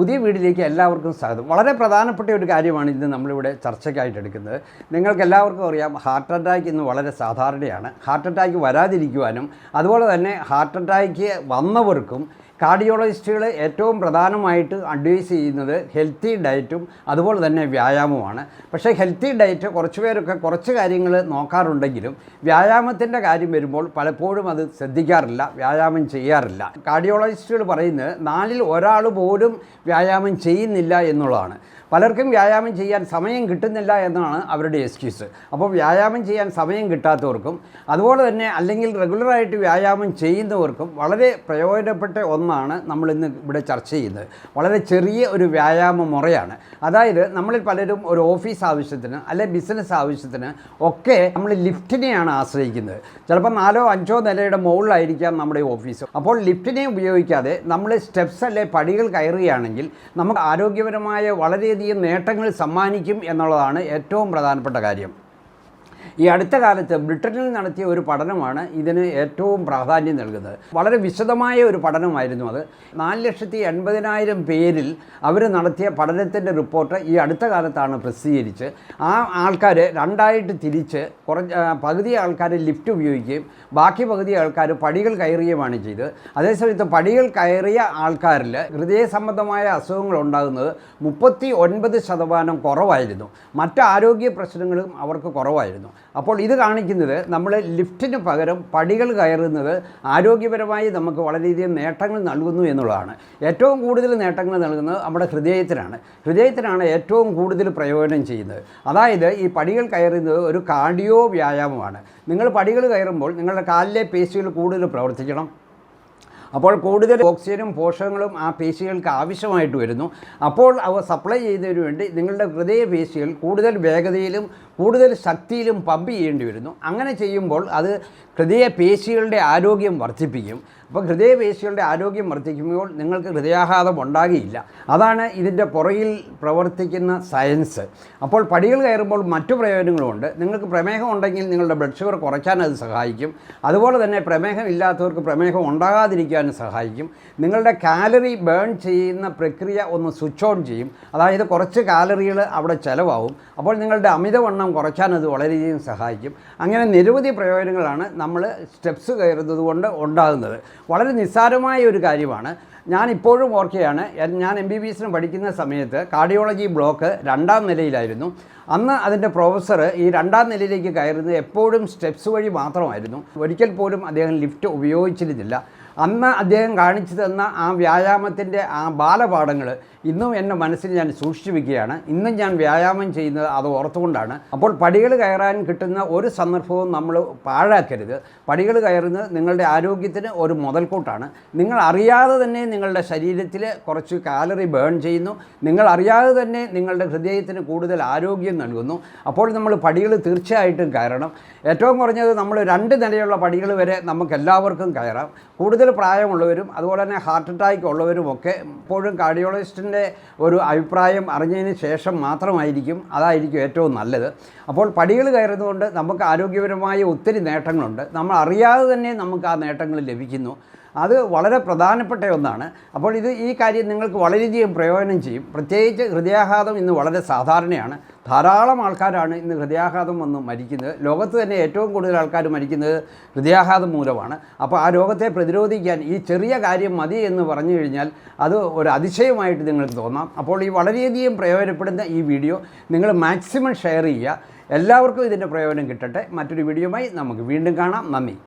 പുതിയ വീഡിയോയിലേക്ക് എല്ലാവർക്കും സ്വാഗതം. വളരെ പ്രധാനപ്പെട്ട ഒരു കാര്യമാണ് ഇന്ന് നമ്മളിവിടെ ചർച്ചയ്ക്കായിട്ട് എടുക്കുന്നത്. നിങ്ങൾക്ക് എല്ലാവർക്കും അറിയാം, ഹാർട്ട് അറ്റാക്ക് ഇന്ന് വളരെ സാധാരണയാണ്. ഹാർട്ട് അറ്റാക്ക് വരാതിരിക്കുവാനും അതുപോലെ തന്നെ ഹാർട്ട് അറ്റാക്ക് വന്നവർക്കും കാർഡിയോളജിസ്റ്റുകൾ ഏറ്റവും പ്രധാനമായിട്ട് അഡ്വൈസ് ചെയ്യുന്നത് ഹെൽത്തി ഡയറ്റും അതുപോലെ തന്നെ വ്യായാമവുമാണ്. പക്ഷേ ഹെൽത്തി ഡയറ്റ് കുറച്ച് പേരൊക്കെ കുറച്ച് കാര്യങ്ങൾ നോക്കാറുണ്ടെങ്കിലും വ്യായാമത്തിൻ്റെ കാര്യം വരുമ്പോൾ പലപ്പോഴും അത് ശ്രദ്ധിക്കാറില്ല, വ്യായാമം ചെയ്യാറില്ല. കാർഡിയോളജിസ്റ്റുകൾ പറയുന്നത് 4-ൽ ഒരാൾ പോലും വ്യായാമം ചെയ്യുന്നില്ല എന്നുള്ളതാണ്. പലർക്കും വ്യായാമം ചെയ്യാൻ സമയം കിട്ടുന്നില്ല എന്നാണ് അവരുടെ എക്സ്ക്യൂസ്. അപ്പോൾ വ്യായാമം ചെയ്യാൻ സമയം കിട്ടാത്തവർക്കും അതുപോലെ തന്നെ അല്ലെങ്കിൽ റെഗുലറായിട്ട് വ്യായാമം ചെയ്യുന്നവർക്കും വളരെ പ്രയോജനപ്പെട്ട ഒന്നാണ് നമ്മളിന്ന് ഇവിടെ ചർച്ച ചെയ്യുന്നത്. വളരെ ചെറിയ ഒരു വ്യായാമ മുറയാണ്. അതായത് നമ്മളിൽ പലരും ഒരു ഓഫീസ് ആവശ്യത്തിന് അല്ലെങ്കിൽ ബിസിനസ് ആവശ്യത്തിന് ഒക്കെ നമ്മൾ ലിഫ്റ്റിനെയാണ് ആശ്രയിക്കുന്നത്. ചിലപ്പോൾ 4-5 നിലയുടെ മുകളിലായിരിക്കാം നമ്മുടെ ഓഫീസ്. അപ്പോൾ ലിഫ്റ്റിനെ ഉപയോഗിക്കാതെ നമ്മൾ സ്റ്റെപ്സ് അല്ലെ പടികൾ കയറുകയാണെങ്കിൽ നമുക്ക് ആരോഗ്യപരമായ വളരെയധികം നേട്ടങ്ങൾ സമ്മാനിക്കും എന്നുള്ളതാണ് ഏറ്റവും പ്രധാനപ്പെട്ട കാര്യം. ഈ അടുത്ത കാലത്ത് ബ്രിട്ടനിൽ നടത്തിയ ഒരു പഠനമാണ് ഇതിന് ഏറ്റവും പ്രാധാന്യം നൽകുന്നത്. വളരെ വിശദമായ ഒരു പഠനമായിരുന്നു അത്. 4,80,000 പേരിൽ അവർ നടത്തിയ പഠനത്തിൻ്റെ റിപ്പോർട്ട് ഈ അടുത്ത കാലത്താണ് പ്രസിദ്ധീകരിച്ച്. ആ ആൾക്കാർ രണ്ടായിട്ട് തിരിച്ച് പകുതി ആൾക്കാർ ലിഫ്റ്റ് ഉപയോഗിക്കുകയും ബാക്കി പകുതി ആൾക്കാർ പടികൾ കയറുകയുമാണ് ചെയ്തത്. അതേസമയത്ത് പടികൾ കയറിയ ആൾക്കാരിൽ ഹൃദയ സംബന്ധമായ അസുഖങ്ങൾ ഉണ്ടാകുന്നത് 39% കുറവായിരുന്നു. മറ്റ് ആരോഗ്യ പ്രശ്നങ്ങളും അവർക്ക് കുറവായിരുന്നു. അപ്പോൾ ഇത് കാണിക്കുന്നത് നമ്മൾ ലിഫ്റ്റിന് പകരം പടികൾ കയറുന്നത് ആരോഗ്യപരമായി നമുക്ക് വളരെയധികം നേട്ടങ്ങൾ നൽകുന്നു എന്നുള്ളതാണ്. ഏറ്റവും കൂടുതൽ നേട്ടങ്ങൾ നൽകുന്നത് നമ്മുടെ ഹൃദയത്തിനാണ് ഏറ്റവും കൂടുതൽ പ്രയോജനം ചെയ്യുന്നത്. അതായത് ഈ പടികൾ കയറുന്നത് ഒരു കാർഡിയോ വ്യായാമമാണ്. നിങ്ങൾ പടികൾ കയറുമ്പോൾ നിങ്ങളുടെ കാലിലെ പേശികൾ കൂടുതൽ പ്രവർത്തിക്കണം. അപ്പോൾ കൂടുതൽ ഓക്സിജനും പോഷകങ്ങളും ആ പേശികൾക്ക് ആവശ്യമായിട്ട് വരുന്നു. അപ്പോൾ അവ സപ്ലൈ ചെയ്യുന്നതിന് വേണ്ടി നിങ്ങളുടെ ഹൃദയപേശികൾ കൂടുതൽ വേഗതയിലും കൂടുതൽ ശക്തിയിലും പമ്പ് ചെയ്യേണ്ടി വരുന്നു. അങ്ങനെ ചെയ്യുമ്പോൾ അത് ഹൃദയപേശികളുടെ ആരോഗ്യം വർദ്ധിപ്പിക്കും. അപ്പോൾ ഹൃദയപേശികളുടെ ആരോഗ്യം വർദ്ധിക്കുമ്പോൾ നിങ്ങൾക്ക് ഹൃദയാഘാതം ഉണ്ടാകുകയില്ല. അതാണ് ഇതിൻ്റെ പുറകിൽ പ്രവർത്തിക്കുന്ന സയൻസ്. അപ്പോൾ പടികൾ കയറുമ്പോൾ മറ്റു പ്രയോജനങ്ങളുമുണ്ട്. നിങ്ങൾക്ക് പ്രമേഹം ഉണ്ടെങ്കിൽ നിങ്ങളുടെ ബ്ലഡ് ഷുഗർ കുറയ്ക്കാൻ അത് സഹായിക്കും. അതുപോലെ തന്നെ പ്രമേഹം ഇല്ലാത്തവർക്ക് പ്രമേഹം ഉണ്ടാകാതിരിക്കാനും സഹായിക്കും. നിങ്ങളുടെ കാലറി ബേൺ ചെയ്യുന്ന പ്രക്രിയ ഒന്ന് സ്വിച്ച് ഓൺ ചെയ്യും. അതായത് കുറച്ച് കാലറികൾ അവിടെ ചിലവാകും. അപ്പോൾ നിങ്ങളുടെ അമിതവണ്ണം കുറയ്ക്കാൻ അത് വളരെയധികം സഹായിക്കും. അങ്ങനെ നിരവധി പ്രയോജനങ്ങളാണ് നമ്മൾ സ്റ്റെപ്സ് കയറുന്നത് കൊണ്ട് ഉണ്ടാകുന്നത്. വളരെ നിസ്സാരമായ ഒരു കാര്യമാണ്. ഞാൻ ഇപ്പോഴും ഓർക്കുകയാണ്, ഞാൻ MBBS പഠിക്കുന്ന സമയത്ത് കാർഡിയോളജി ബ്ലോക്ക് 2-ാം നിലയിലായിരുന്നു. അന്ന് അതിൻ്റെ പ്രൊഫസർ ഈ 2-ാം നിലയിലേക്ക് കയറുന്നത് എപ്പോഴും സ്റ്റെപ്സ് വഴി മാത്രമായിരുന്നു. ഒരിക്കൽ പോലും അദ്ദേഹം ലിഫ്റ്റ് ഉപയോഗിച്ചിരുന്നില്ല. അന്ന് അദ്ദേഹം കാണിച്ചു തന്ന ആ വ്യായാമത്തിൻ്റെ ആ ബാലപാഠങ്ങൾ ഇന്നും എൻ്റെ മനസ്സിൽ ഞാൻ സൂക്ഷിച്ചു വയ്ക്കുകയാണ്. ഇന്നും ഞാൻ വ്യായാമം ചെയ്യുന്നത് അത് ഓർത്തുകൊണ്ടാണ്. അപ്പോൾ പടികൾ കയറാൻ കിട്ടുന്ന ഒരു സന്ദർഭവും നമ്മൾ പാഴാക്കരുത്. പടികൾ കയറുന്നത് നിങ്ങളുടെ ആരോഗ്യത്തിന് ഒരു മുതൽക്കൂട്ടാണ്. നിങ്ങൾ അറിയാതെ തന്നെ നിങ്ങളുടെ ശരീരത്തിൽ കുറച്ച് കാലറി ബേൺ ചെയ്യുന്നു. നിങ്ങൾ അറിയാതെ തന്നെ നിങ്ങളുടെ ഹൃദയത്തിന് കൂടുതൽ ആരോഗ്യം നൽകുന്നു. അപ്പോൾ നമ്മൾ പടികൾ തീർച്ചയായിട്ടും കയറണം. ഏറ്റവും കുറഞ്ഞത് നമ്മൾ 2 നിലയുള്ള പടികൾ വരെ നമുക്ക് എല്ലാവർക്കും കയറാം. കൂടുതൽ പ്രായമുള്ളവരും അതുപോലെ തന്നെ ഹാർട്ട് അറ്റാക്ക് ഉള്ളവരുമൊക്കെ എപ്പോഴും കാർഡിയോളജിസ്റ്റിൻ്റെ ഒരു അഭിപ്രായം അറിഞ്ഞതിന് ശേഷം മാത്രമായിരിക്കും അതായിരിക്കും ഏറ്റവും നല്ലത്. അപ്പോൾ പടികൾ കയറുന്നതുകൊണ്ട് നമുക്ക് ആരോഗ്യപരമായ ഒത്തിരി നേട്ടങ്ങളുണ്ട്. നമ്മൾ അറിയാതെ തന്നെ നമുക്ക് ആ നേട്ടങ്ങൾ ലഭിക്കുന്നു. അത് വളരെ പ്രധാനപ്പെട്ട ഒന്നാണ്. അപ്പോൾ ഈ കാര്യം നിങ്ങൾക്ക് വളരെയധികം പ്രയോജനം ചെയ്യും. പ്രത്യേകിച്ച് ഹൃദയാഘാതം ഇന്ന് വളരെ സാധാരണയാണ്. ധാരാളം ആൾക്കാരാണ് ഇന്ന് ഹൃദയാഘാതം വന്ന് മരിക്കുന്നത്. ലോകത്ത് തന്നെ ഏറ്റവും കൂടുതൽ ആൾക്കാർ മരിക്കുന്നത് ഹൃദയാഘാതം മൂലമാണ്. അപ്പോൾ ആ രോഗത്തെ പ്രതിരോധിക്കാൻ ഈ ചെറിയ കാര്യം മതി എന്ന് പറഞ്ഞു കഴിഞ്ഞാൽ അത് ഒരു അതിശയമായിട്ട് നിങ്ങൾക്ക് തോന്നാം. അപ്പോൾ ഈ വളരെയധികം പ്രയോജനപ്പെടുന്ന ഈ വീഡിയോ നിങ്ങൾ മാക്സിമം ഷെയർ ചെയ്യുക. എല്ലാവർക്കും ഇതിൻ്റെ പ്രയോജനം കിട്ടട്ടെ. മറ്റൊരു വീഡിയോയുമായി നമുക്ക് വീണ്ടും കാണാം. നന്ദി.